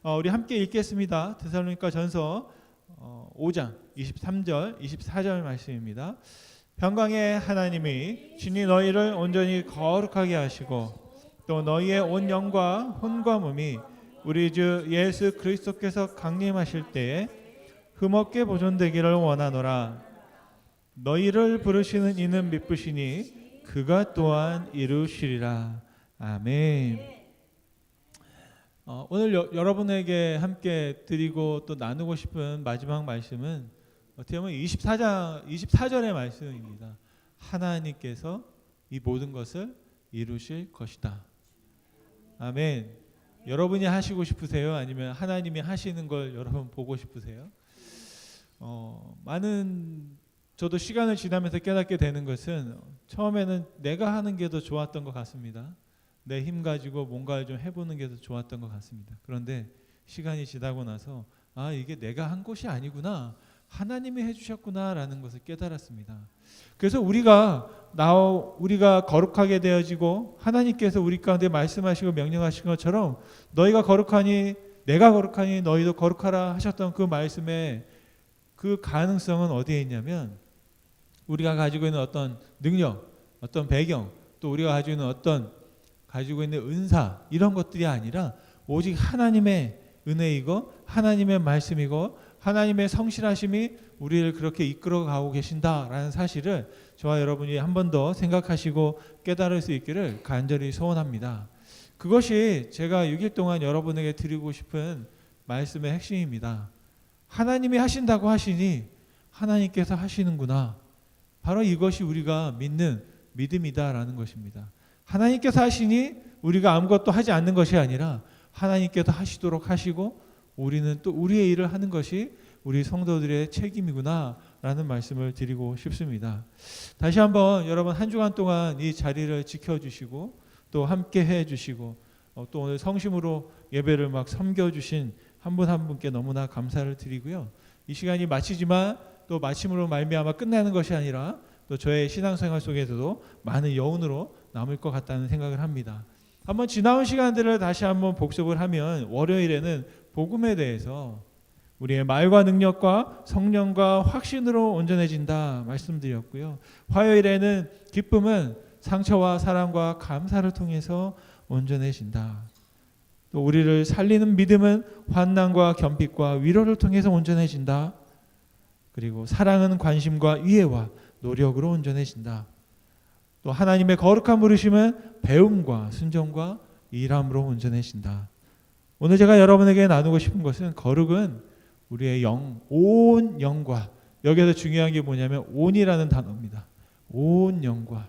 우리 함께 읽겠습니다. 데살로니가 전서 5장 23절 24절 말씀입니다. 평강의 하나님이 친히 너희를 온전히 거룩하게 하시고 또 너희의 온 영과 혼과 몸이 우리 주 예수 그리스도께서 강림하실 때에 흠없게 보존되기를 원하노라. 너희를 부르시는 이는 미쁘시니 그가 또한 이루시리라. 아멘. 오늘 여러분에게 함께 드리고 또 나누고 싶은 마지막 말씀은 어떻게 보면 24절의 말씀입니다. 하나님께서 이 모든 것을 이루실 것이다. 아멘. 여러분이 하시고 싶으세요? 아니면 하나님이 하시는 걸 여러분 보고 싶으세요? 저도 시간을 지나면서 깨닫게 되는 것은 처음에는 내가 하는 게 더 좋았던 것 같습니다. 내 힘 가지고 뭔가를 좀 해보는 게 더 좋았던 것 같습니다. 그런데 시간이 지나고 나서 이게 내가 한 것이 아니구나, 하나님이 해주셨구나 라는 것을 깨달았습니다. 그래서 우리가 거룩하게 되어지고 하나님께서 우리 가운데 말씀하시고 명령하신 것처럼 너희가 거룩하니 내가 거룩하니 너희도 거룩하라 하셨던 그 말씀에 그 가능성은 어디에 있냐면 우리가 가지고 있는 어떤 능력, 어떤 배경, 또 우리가 가지고 있는 은사, 이런 것들이 아니라 오직 하나님의 은혜이고 하나님의 말씀이고 하나님의 성실하심이 우리를 그렇게 이끌어가고 계신다라는 사실을 저와 여러분이 한 번 더 생각하시고 깨달을 수 있기를 간절히 소원합니다. 그것이 제가 6일 동안 여러분에게 드리고 싶은 말씀의 핵심입니다. 하나님이 하신다고 하시니 하나님께서 하시는구나. 바로 이것이 우리가 믿는 믿음이다라는 것입니다. 하나님께서 하시니 우리가 아무것도 하지 않는 것이 아니라 하나님께서 하시도록 하시고 우리는 또 우리의 일을 하는 것이 우리 성도들의 책임이구나 라는 말씀을 드리고 싶습니다. 다시 한번 여러분 한 주간 동안 이 자리를 지켜주시고 또 함께 해주시고 또 오늘 성심으로 예배를 막 섬겨주신 한 분 한 분께 너무나 감사를 드리고요. 이 시간이 마치지만 또 마침으로 말미암아 끝나는 것이 아니라 또 저의 신앙생활 속에서도 많은 여운으로 남을 것 같다는 생각을 합니다. 한번 지나온 시간들을 다시 한번 복습을 하면 월요일에는 복음에 대해서 우리의 말과 능력과 성령과 확신으로 온전해진다 말씀드렸고요. 화요일에는 기쁨은 상처와 사랑과 감사를 통해서 온전해진다. 또 우리를 살리는 믿음은 환난과 겸핍과 위로를 통해서 온전해진다. 그리고 사랑은 관심과 이해와 노력으로 온전해진다. 또 하나님의 거룩한 부르심은 배움과 순종과 일함으로 온전해진다. 오늘 제가 여러분에게 나누고 싶은 것은 거룩은 우리의 온 영과, 여기서 중요한 게 뭐냐면 온이라는 단어입니다. 온 영과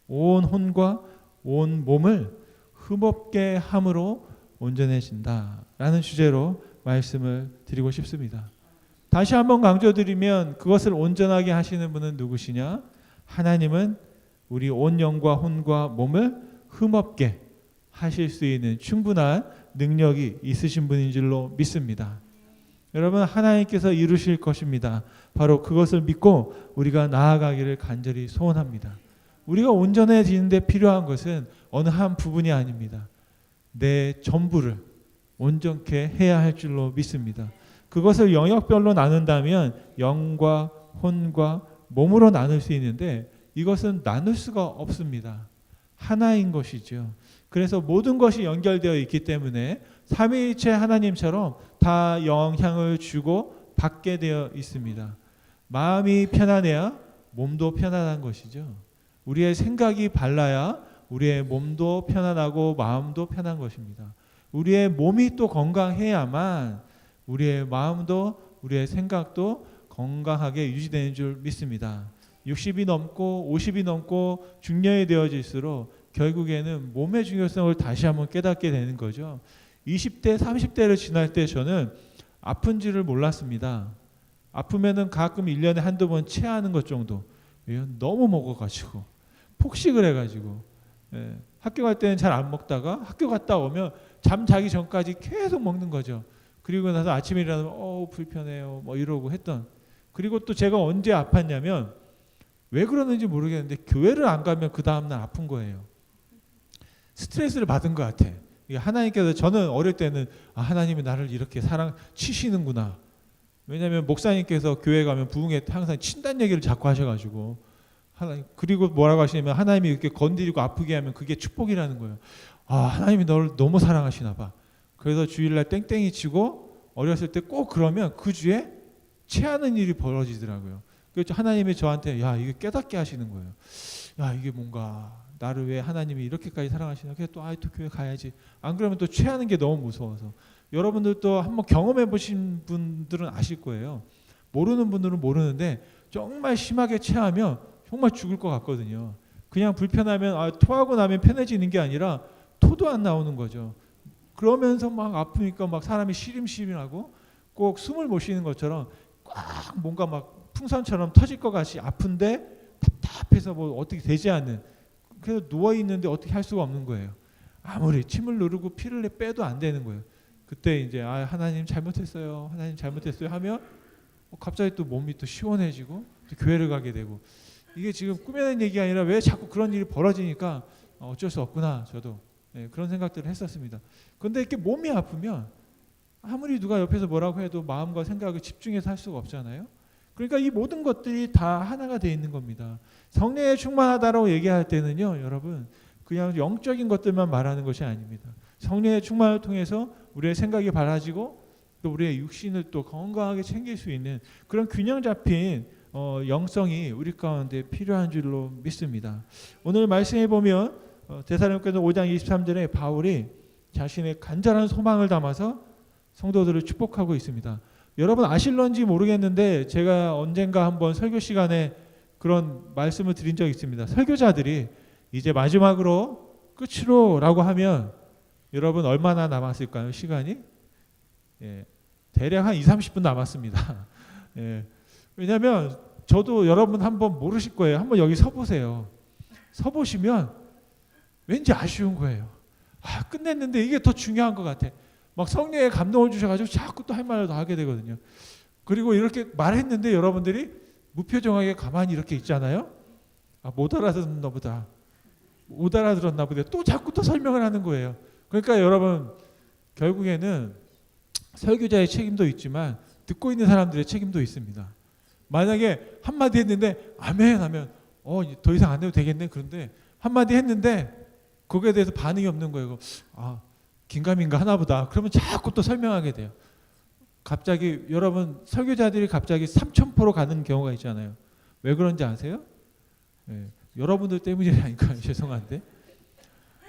온 혼과 온 몸을 흠없게 함으로 온전해진다 라는 주제로 말씀을 드리고 싶습니다. 다시 한번 강조드리면 그것을 온전하게 하시는 분은 누구시냐? 하나님은 우리 온 영과 혼과 몸을 흠없게 하실 수 있는 충분한 능력이 있으신 분인 줄로 믿습니다. 여러분, 하나님께서 이루실 것입니다. 바로 그것을 믿고 우리가 나아가기를 간절히 소원합니다. 우리가 온전해지는 데 필요한 것은 어느 한 부분이 아닙니다. 내 전부를 온전케 해야 할 줄로 믿습니다. 그것을 영역별로 나눈다면 영과 혼과 몸으로 나눌 수 있는데 이것은 나눌 수가 없습니다. 하나인 것이죠. 그래서 모든 것이 연결되어 있기 때문에 삼위일체 하나님처럼 다 영향을 주고 받게 되어 있습니다. 마음이 편안해야 몸도 편안한 것이죠. 우리의 생각이 발라야 우리의 몸도 편안하고 마음도 편한 것입니다. 우리의 몸이 또 건강해야만 우리의 마음도 우리의 생각도 건강하게 유지되는 줄 믿습니다. 60이 넘고 50이 넘고 중년이 되어질수록 결국에는 몸의 중요성을 다시 한번 깨닫게 되는 거죠. 20대, 30대를 지날 때 저는 아픈지를 몰랐습니다. 아프면은 가끔 1년에 한두 번 체하는 것 정도. 너무 먹어가지고 폭식을 해가지고 학교 갈 때는 잘 안 먹다가 학교 갔다 오면 잠 자기 전까지 계속 먹는 거죠. 그리고 나서 아침에 일어나면 불편해요 뭐 이러고 했던. 그리고 또 제가 언제 아팠냐면 왜 그러는지 모르겠는데 교회를 안 가면 그 다음날 아픈 거예요. 스트레스를 받은 것 같아. 이게 하나님께서 저는 어릴 때는 하나님이 나를 이렇게 치시는구나. 왜냐하면 목사님께서 교회 가면 부흥회 항상 친단 얘기를 자꾸 하셔가지고 그리고 뭐라고 하시냐면 하나님이 이렇게 건드리고 아프게 하면 그게 축복이라는 거예요. 하나님이 너를 너무 사랑하시나 봐. 그래서 주일날 땡땡이 치고 어렸을 때 꼭 그러면 그 주에 체하는 일이 벌어지더라고요. 그래서 하나님이 저한테 이게 깨닫게 하시는 거예요. 이게 뭔가 나를 왜 하나님이 이렇게까지 사랑하시나. 그래서 또 교회 가야지. 안 그러면 또 체하는 게 너무 무서워서. 여러분들도 한번 경험해 보신 분들은 아실 거예요. 모르는 분들은 모르는데 정말 심하게 체하면 정말 죽을 것 같거든요. 그냥 불편하면 토하고 나면 편해지는 게 아니라 토도 안 나오는 거죠. 그러면서 막 아프니까 막 사람이 시림시림하고 꼭 숨을 못 쉬는 것처럼 꽉 뭔가 막 풍선처럼 터질 것 같이 아픈데 답답해서 뭐 어떻게 되지 않는. 그래서 누워 있는데 어떻게 할 수가 없는 거예요. 아무리 침을 누르고 피를 빼도 안 되는 거예요. 그때 이제 하나님 잘못했어요. 하나님 잘못했어요 하면 갑자기 또 몸이 또 시원해지고 또 교회를 가게 되고. 이게 지금 꾸며낸 얘기가 아니라 왜 자꾸 그런 일이 벌어지니까 어쩔 수 없구나. 저도 그런 생각들을 했었습니다. 그런데 이렇게 몸이 아프면 아무리 누가 옆에서 뭐라고 해도 마음과 생각을 집중해서 할 수가 없잖아요. 그러니까 이 모든 것들이 다 하나가 되어 있는 겁니다. 성령에 충만하다라고 얘기할 때는요, 여러분 그냥 영적인 것들만 말하는 것이 아닙니다. 성령의 충만을 통해서 우리의 생각이 밝아지고 또 우리의 육신을 또 건강하게 챙길 수 있는 그런 균형 잡힌 영성이 우리 가운데 필요한 줄로 믿습니다. 오늘 말씀해 보면 데살로니가서 5장 23절에 바울이 자신의 간절한 소망을 담아서 성도들을 축복하고 있습니다. 여러분 아실런지 모르겠는데 제가 언젠가 한번 설교 시간에 그런 말씀을 드린 적이 있습니다. 설교자들이 이제 마지막으로 끝으로 라고 하면 여러분 얼마나 남았을까요? 시간이? 대략 한 20-30분 남았습니다. 왜냐하면 저도 여러분 한번 모르실 거예요. 한번 여기 서보세요. 서보시면 왠지 아쉬운 거예요. 끝냈는데 이게 더 중요한 것 같아. 막 성령의 감동을 주셔가지고 자꾸 또 할 말을 더 하게 되거든요. 그리고 이렇게 말했는데 여러분들이 무표정하게 가만히 이렇게 있잖아요. 못 알아들었나 보다. 못 알아들었나 보다. 또 자꾸 또 설명을 하는 거예요. 그러니까 여러분 결국에는 설교자의 책임도 있지만 듣고 있는 사람들의 책임도 있습니다. 만약에 한마디 했는데 아멘 하면 더 이상 안 해도 되겠네. 그런데 한마디 했는데 거기에 대해서 반응이 없는 거예요. 긴가민가 하나보다. 그러면 자꾸 또 설명하게 돼요. 갑자기 여러분 설교자들이 갑자기 3000%로 가는 경우가 있잖아요. 왜 그런지 아세요? 여러분들 때문이라니까요. 죄송한데.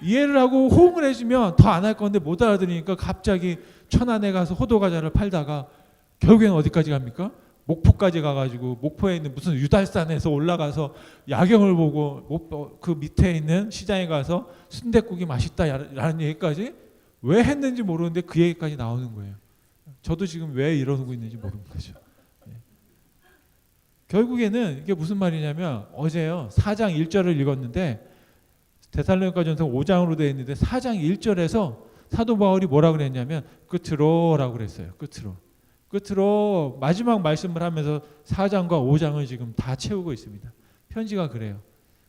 이해를 하고 호응을 해주면 더 안 할 건데 못 알아들으니까 갑자기 천안에 가서 호두과자를 팔다가 결국에는 어디까지 갑니까? 목포까지 가가지고 목포에 있는 무슨 유달산에서 올라가서 야경을 보고 그 밑에 있는 시장에 가서 순댓국이 맛있다라는 얘기까지 왜 했는지 모르는데 그 얘기까지 나오는 거예요. 저도 지금 왜 이러고 있는지 모르는 거죠. 결국에는 이게 무슨 말이냐면 어제요 4장 1절을 읽었는데 데살로니가전서 5장으로 되어 있는데 4장 1절에서 사도 바울이 뭐라 그랬냐면 끝으로라고 그랬어요. 끝으로 마지막 말씀을 하면서 4장과 5장을 지금 다 채우고 있습니다. 편지가 그래요.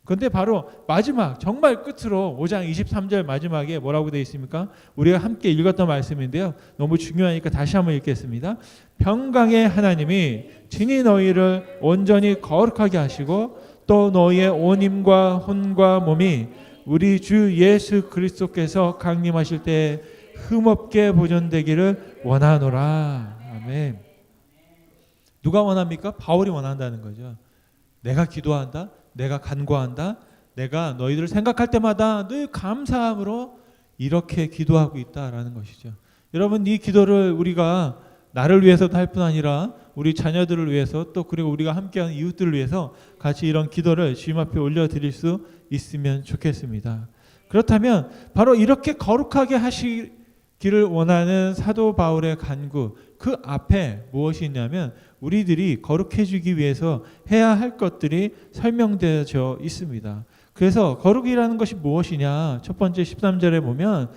그런데 바로 마지막 정말 끝으로 5장 23절 마지막에 뭐라고 되어 있습니까? 우리가 함께 읽었던 말씀인데요. 너무 중요하니까 다시 한번 읽겠습니다. 평강의 하나님이 친히 너희를 온전히 거룩하게 하시고 또 너희의 온 힘과 혼과 몸이 우리 주 예수 그리스도께서 강림하실 때 흠없게 보존되기를 원하노라. 아멘. 누가 원합니까? 바울이 원한다는 거죠. 내가 기도한다. 내가 간구한다. 내가 너희들을 생각할 때마다 늘 감사함으로 이렇게 기도하고 있다라는 것이죠. 여러분 이 기도를 우리가 나를 위해서도 할 뿐 아니라 우리 자녀들을 위해서 또 그리고 우리가 함께하는 이웃들을 위해서 같이 이런 기도를 주님 앞에 올려드릴 수 있으면 좋겠습니다. 그렇다면 바로 이렇게 거룩하게 하시기를 원하는 사도 바울의 간구 그 앞에 무엇이 있냐면 우리들이 거룩해지기 위해서 해야 할 것들이 설명되어져 있습니다. 그래서 거룩이라는 것이 무엇이냐? 첫 번째 13절에 보면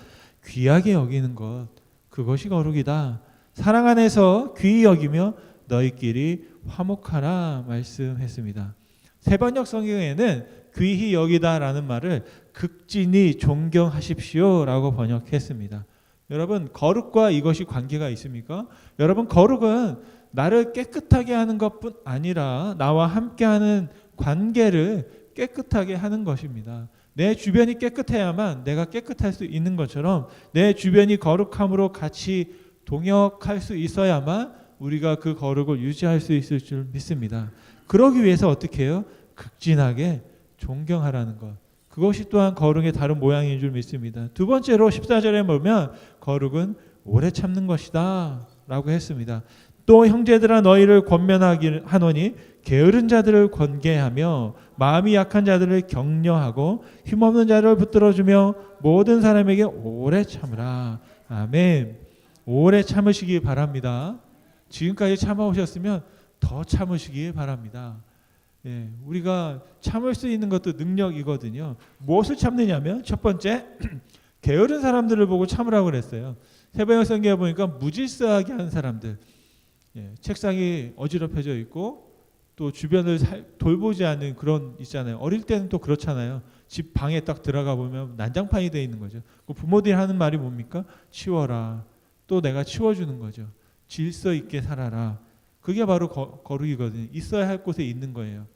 귀하게 여기는 것 그것이 거룩이다. 사랑 안에서 귀히 여기며 너희끼리 화목하라 말씀했습니다. 세번역 성경에는 귀히 여기다라는 말을 극진히 존경하십시오라고 번역했습니다. 여러분, 거룩과 이것이 관계가 있습니까? 여러분, 거룩은 나를 깨끗하게 하는 것뿐 아니라 나와 함께하는 관계를 깨끗하게 하는 것입니다. 내 주변이 깨끗해야만 내가 깨끗할 수 있는 것처럼 내 주변이 거룩함으로 같이 동역할 수 있어야만 우리가 그 거룩을 유지할 수 있을 줄 믿습니다. 그러기 위해서 어떻게 해요? 극진하게 존경하라는 것. 그것이 또한 거룩의 다른 모양인 줄 믿습니다. 두 번째로 14절에 보면 거룩은 오래 참는 것이다 라고 했습니다. 또 형제들아 너희를 권면하노니 게으른 자들을 권계하며 마음이 약한 자들을 격려하고 힘없는 자를 붙들어주며 모든 사람에게 오래 참으라. 아멘. 오래 참으시기 바랍니다. 지금까지 참아오셨으면 더 참으시기 바랍니다. 예, 우리가 참을 수 있는 것도 능력이거든요. 무엇을 참느냐면 첫 번째 게으른 사람들을 보고 참으라고 그랬어요. 세번역 성경에 보니까 무질서하게 하는 사람들, 예, 책상이 어지럽혀져 있고 또 주변을 돌보지 않는 그런 있잖아요. 어릴 때는 또 그렇잖아요. 집 방에 딱 들어가 보면 난장판이 돼 있는 거죠. 그 부모들이 하는 말이 뭡니까? 치워라. 또 내가 치워주는 거죠. 질서 있게 살아라. 그게 바로 거룩이거든요. 있어야 할 곳에 있는 거예요.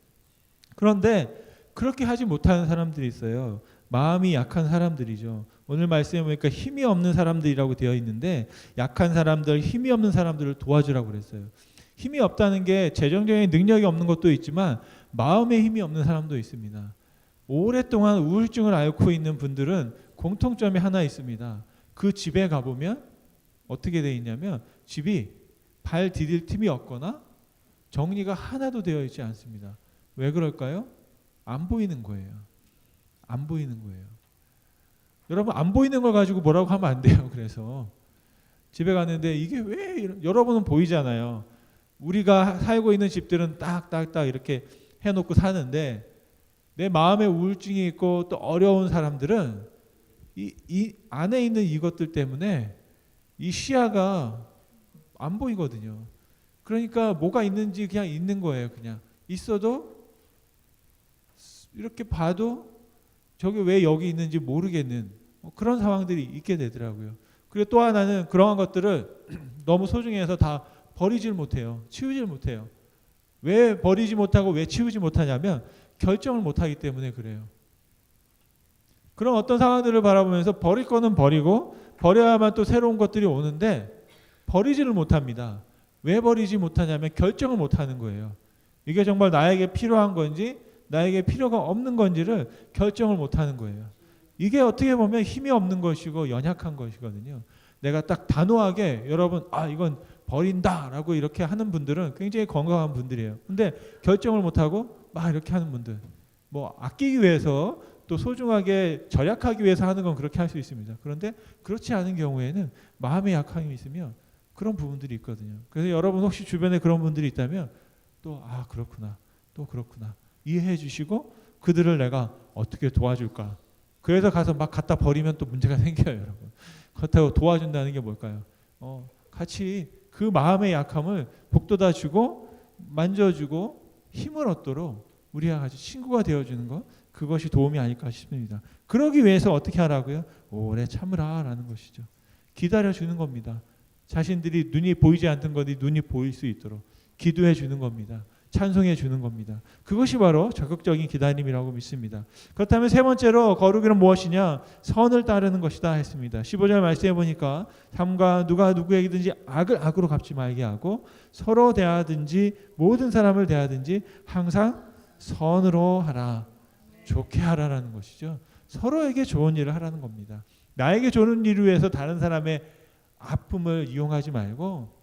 그런데 그렇게 하지 못하는 사람들이 있어요. 마음이 약한 사람들이죠. 오늘 말씀해 보니까 힘이 없는 사람들이라고 되어 있는데 약한 사람들, 힘이 없는 사람들을 도와주라고 그랬어요. 힘이 없다는 게 재정적인 능력이 없는 것도 있지만 마음에 힘이 없는 사람도 있습니다. 오랫동안 우울증을 앓고 있는 분들은 공통점이 하나 있습니다. 그 집에 가보면 어떻게 되어 있냐면 집이 발 디딜 틈이 없거나 정리가 하나도 되어 있지 않습니다. 왜 그럴까요? 안 보이는 거예요. 안 보이는 거예요. 여러분, 안 보이는 걸 가지고 뭐라고 하면 안 돼요. 그래서 집에 갔는데 이게 왜 여러분은 보이잖아요. 우리가 살고 있는 집들은 딱딱딱 이렇게 해놓고 사는데 내 마음에 우울증이 있고 또 어려운 사람들은 이 안에 있는 이것들 때문에 이 시야가 안 보이거든요. 그러니까 뭐가 있는지 그냥 있는 거예요. 그냥 있어도 이렇게 봐도 저게 왜 여기 있는지 모르겠는 그런 상황들이 있게 되더라고요. 그리고 또 하나는 그러한 것들을 너무 소중해서 다 버리질 못해요. 치우질 못해요. 왜 버리지 못하고 왜 치우지 못하냐면 결정을 못하기 때문에 그래요. 그런 어떤 상황들을 바라보면서 버릴 거는 버리고 버려야만 또 새로운 것들이 오는데 버리지를 못합니다. 왜 버리지 못하냐면 결정을 못하는 거예요. 이게 정말 나에게 필요한 건지 나에게 필요가 없는 건지를 결정을 못하는 거예요. 이게 어떻게 보면 힘이 없는 것이고 연약한 것이거든요. 내가 딱 단호하게 여러분 이건 버린다라고 이렇게 하는 분들은 굉장히 건강한 분들이에요. 근데 결정을 못하고 막 이렇게 하는 분들, 뭐 아끼기 위해서 또 소중하게 절약하기 위해서 하는 건 그렇게 할 수 있습니다. 그런데 그렇지 않은 경우에는 마음의 약함이 있으면 그런 부분들이 있거든요. 그래서 여러분 혹시 주변에 그런 분들이 있다면 또 그렇구나, 또 그렇구나 이해해 주시고 그들을 내가 어떻게 도와줄까. 그래서 가서 막 갖다 버리면 또 문제가 생겨요, 여러분. 그렇다고 도와준다는 게 뭘까요? 같이 그 마음의 약함을 복돋아 주고 만져주고 힘을 얻도록 우리와 같이 친구가 되어주는 것, 그것이 도움이 아닐까 싶습니다. 그러기 위해서 어떻게 하라고요? 오래 참으라 라는 것이죠. 기다려주는 겁니다. 자신들이 눈이 보이지 않던 것이 눈이 보일 수 있도록 기도해 주는 겁니다. 찬송해 주는 겁니다. 그것이 바로 적극적인 기다림이라고 믿습니다. 그렇다면 세 번째로 거룩이란 무엇이냐? 선을 따르는 것이다 했습니다. 15절 말씀해 보니까 삼가 누가 누구에게든지 악을 악으로 갚지 말게 하고 서로 대하든지 모든 사람을 대하든지 항상 선으로 하라. 좋게 하라라는 것이죠. 서로에게 좋은 일을 하라는 겁니다. 나에게 좋은 일을 위해서 다른 사람의 아픔을 이용하지 말고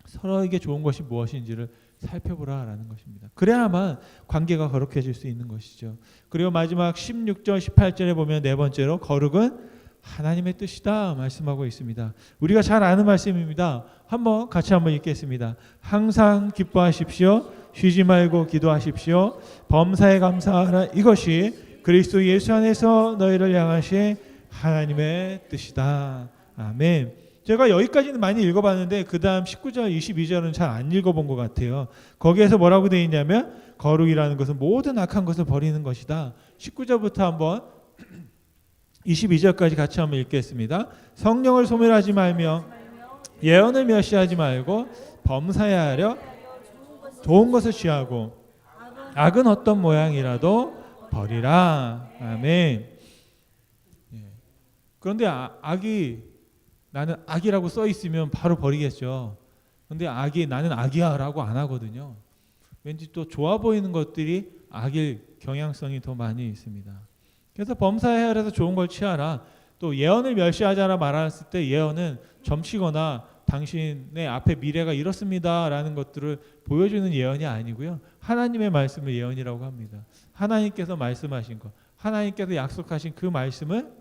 서로에게 좋은 것이 무엇인지를 살펴보라라는 것입니다. 그래야만 관계가 거룩해질 수 있는 것이죠. 그리고 마지막 16절 18절에 보면 네 번째로 거룩은 하나님의 뜻이다 말씀하고 있습니다. 우리가 잘 아는 말씀입니다. 같이 한번 읽겠습니다. 항상 기뻐하십시오. 쉬지 말고 기도하십시오. 범사에 감사하라. 이것이 그리스도 예수 안에서 너희를 향하신 하나님의 뜻이다. 아멘. 제가 여기까지는 많이 읽어봤는데 그 다음 19절, 22절은 잘 안 읽어본 것 같아요. 거기에서 뭐라고 되어 있냐면 거룩이라는 것은 모든 악한 것을 버리는 것이다. 19절부터 한번 22절까지 같이 한번 읽겠습니다. 성령을 소멸하지 말며 예언을 멸시하지 말고 범사야 하려 좋은 것을 취하고 악은 어떤 모양이라도 버리라. 아멘. 그런데 악이 나는 악이라고 써 있으면 바로 버리겠죠. 그런데 악이 나는 악이야라고 안 하거든요. 왠지 또 좋아 보이는 것들이 악일 경향성이 더 많이 있습니다. 그래서 범사에 하여서 좋은 걸 취하라. 또 예언을 멸시하자라 말했을 때 예언은 점치거나 당신의 앞에 미래가 이렇습니다라는 것들을 보여주는 예언이 아니고요. 하나님의 말씀을 예언이라고 합니다. 하나님께서 말씀하신 것, 하나님께서 약속하신 그 말씀을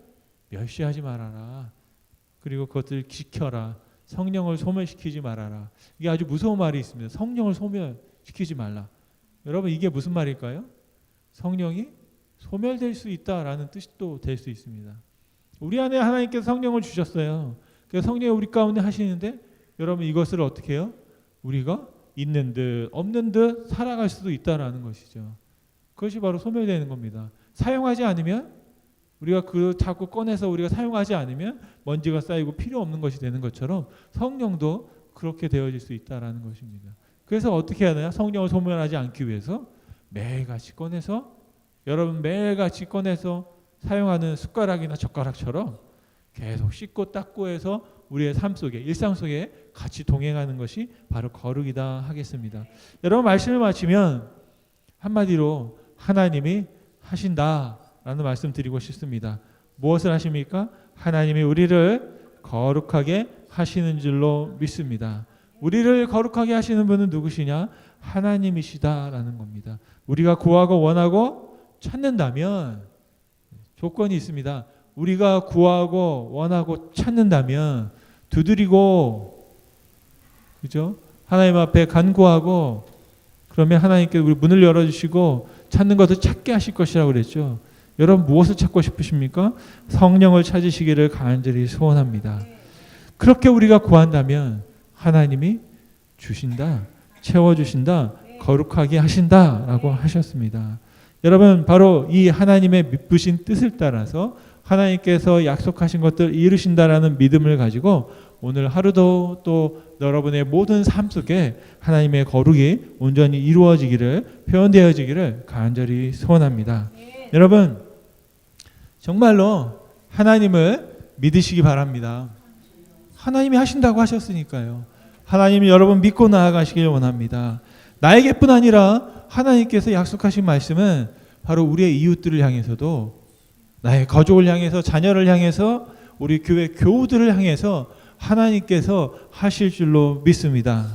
멸시하지 말아라. 그리고 그것들을 지켜라. 성령을 소멸시키지 말아라. 이게 아주 무서운 말이 있습니다. 성령을 소멸시키지 말라. 여러분 이게 무슨 말일까요? 성령이 소멸될 수 있다라는 뜻도 될 수 있습니다. 우리 안에 하나님께서 성령을 주셨어요. 그래서 성령이 우리 가운데 하시는데 여러분 이것을 어떻게 해요? 우리가 있는 듯 없는 듯 살아갈 수도 있다라는 것이죠. 그것이 바로 소멸되는 겁니다. 사용하지 않으면 우리가 그 자꾸 꺼내서 우리가 사용하지 않으면 먼지가 쌓이고 필요 없는 것이 되는 것처럼 성령도 그렇게 되어질 수 있다라는 것입니다. 그래서 어떻게 해야 되나? 성령을 소멸하지 않기 위해서 매일같이 꺼내서 여러분 매일같이 꺼내서 사용하는 숟가락이나 젓가락처럼 계속 씻고 닦고 해서 우리의 삶 속에 일상 속에 같이 동행하는 것이 바로 거룩이다 하겠습니다. 여러분 말씀을 마치면 한마디로 하나님이 하신다라는 말씀 드리고 싶습니다. 무엇을 하십니까? 하나님이 우리를 거룩하게 하시는 줄로 믿습니다. 우리를 거룩하게 하시는 분은 누구시냐? 하나님이시다라는 겁니다. 우리가 구하고 원하고 찾는다면 조건이 있습니다. 우리가 구하고 원하고 찾는다면 두드리고 그죠? 하나님 앞에 간구하고 그러면 하나님께서 우리 문을 열어주시고 찾는 것을 찾게 하실 것이라고 그랬죠. 여러분 무엇을 찾고 싶으십니까? 성령을 찾으시기를 간절히 소원합니다. 그렇게 우리가 구한다면 하나님이 주신다, 채워주신다, 거룩하게 하신다라고 하셨습니다. 여러분 바로 이 하나님의 미쁘신 뜻을 따라서 하나님께서 약속하신 것들 이루신다라는 믿음을 가지고 오늘 하루도 또 여러분의 모든 삶 속에 하나님의 거룩이 온전히 이루어지기를 표현되어지기를 간절히 소원합니다. 여러분 정말로 하나님을 믿으시기 바랍니다. 하나님이 하신다고 하셨으니까요. 하나님이 여러분 믿고 나아가시길 원합니다. 나에게뿐 아니라 하나님께서 약속하신 말씀은 바로 우리의 이웃들을 향해서도 나의 가족을 향해서 자녀를 향해서 우리 교회 교우들을 향해서 하나님께서 하실 줄로 믿습니다.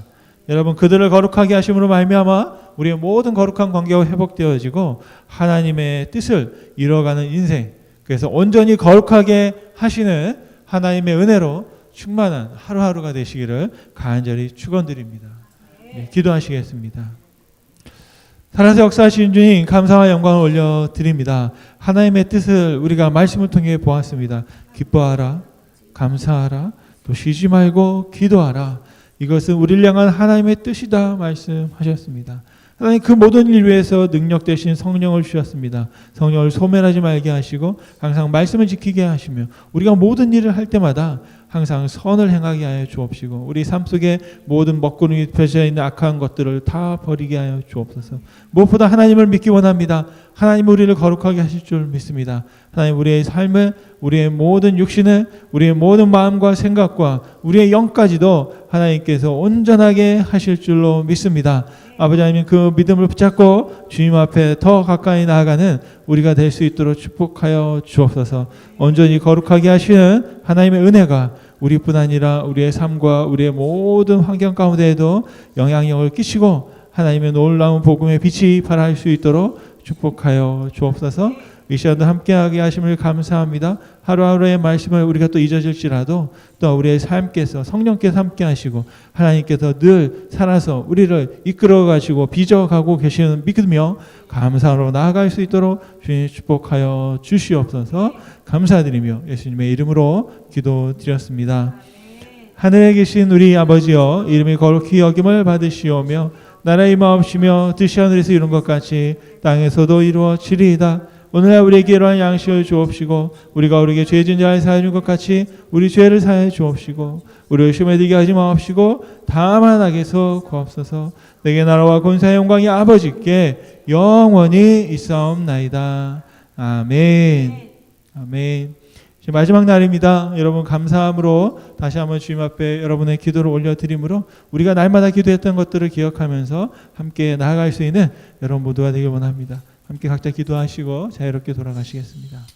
여러분 그들을 거룩하게 하심으로 말미암아 우리의 모든 거룩한 관계가 회복되어지고 하나님의 뜻을 이뤄가는 인생, 그래서 온전히 거룩하게 하시는 하나님의 은혜로 충만한 하루하루가 되시기를 간절히 축원드립니다. 네, 기도하시겠습니다. 살아서 역사하신 주님 감사와 영광을 올려드립니다. 하나님의 뜻을 우리가 말씀을 통해 보았습니다. 기뻐하라, 감사하라, 또 쉬지 말고 기도하라. 이것은 우리를 향한 하나님의 뜻이다 말씀하셨습니다. 하나님 그 모든 일 위해서 능력 되신 성령을 주셨습니다. 성령을 소멸하지 말게 하시고 항상 말씀을 지키게 하시며 우리가 모든 일을 할 때마다 항상 선을 행하게 하여 주옵시고 우리 삶 속에 모든 먹구름이 펴져 있는 악한 것들을 다 버리게 하여 주옵소서. 무엇보다 하나님을 믿기 원합니다. 하나님 우리를 거룩하게 하실 줄 믿습니다. 하나님 우리의 삶을, 우리의 모든 육신을, 우리의 모든 마음과 생각과 우리의 영까지도 하나님께서 온전하게 하실 줄로 믿습니다. 아버지 하나님 그 믿음을 붙잡고 주님 앞에 더 가까이 나아가는 우리가 될 수 있도록 축복하여 주옵소서. 온전히 거룩하게 하시는 하나님의 은혜가 우리뿐 아니라 우리의 삶과 우리의 모든 환경 가운데에도 영향력을 끼치고 하나님의 놀라운 복음의 빛이 발할 수 있도록 축복하여 주옵소서. 이 시간도 함께하게 하심을 감사합니다. 하루하루의 말씀을 우리가 또 잊어질지라도 또 우리의 삶께서 성령께서 함께 하시고 하나님께서 늘 살아서 우리를 이끌어 가시고 빚어가고 계시는 믿으며 감사로 나아갈 수 있도록 주님 축복하여 주시옵소서. 감사드리며 예수님의 이름으로 기도드렸습니다. 하늘에 계신 우리 아버지여, 이름이 거룩히 여김을 받으시오며 나라의 임하옵시며 뜻이 하늘에서 이룬 것 같이 땅에서도 이루어지리이다. 오늘날 우리에게 이러한 양식을 주옵시고 우리가 우리에게 죄 지은 자를 사하여 준 것 같이 우리 죄를 사하여 주옵시고 우리를 시험에 들게 하지 마옵시고 다만 악에서 구하옵소서. 내게 나라와 권세와 영광이 아버지께 영원히 있사옵나이다. 아멘. 아멘. 이제 마지막 날입니다. 여러분 감사함으로 다시 한번 주님 앞에 여러분의 기도를 올려드리므로 우리가 날마다 기도했던 것들을 기억하면서 함께 나아갈 수 있는 여러분 모두가 되길 원합니다. 함께 각자 기도하시고 자유롭게 돌아가시겠습니다.